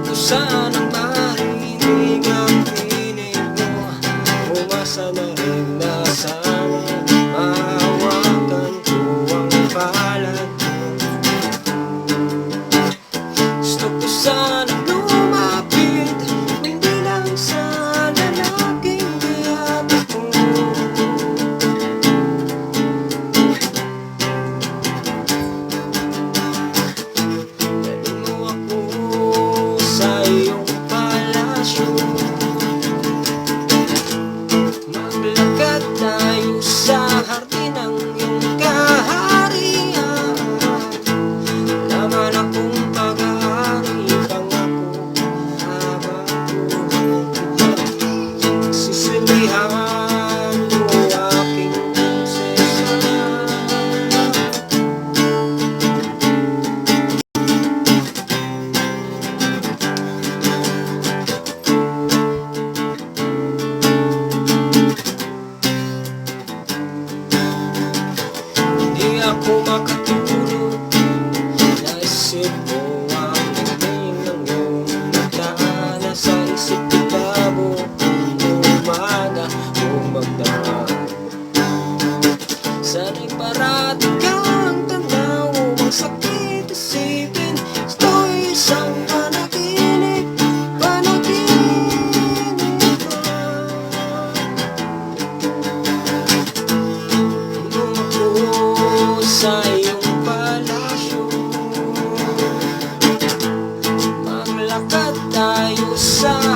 ko sanang marinig ang tinig mo. Umasa na rin na sana'y mahawakan ko ang palad mo. Gusto ko sanang lumapit, hindi lang sa lalaking kaya ko. Iyong palasyo, maglakad tayo sa hardin ng iyong kaharian. Laman akong pag-aari, pangako habang buhay. Sisilihan mo aking prinsesa. Di ako makatulog, naisip ko ang tingin ng iyong mata. Nasa isip ko tabo kung umaga o magdamag. Sana'y parati kang tanaw, ang sakit isipin. Ito'y isang panaginip, panaginip lang. Sa iyong palasyo, maglakad tayo sa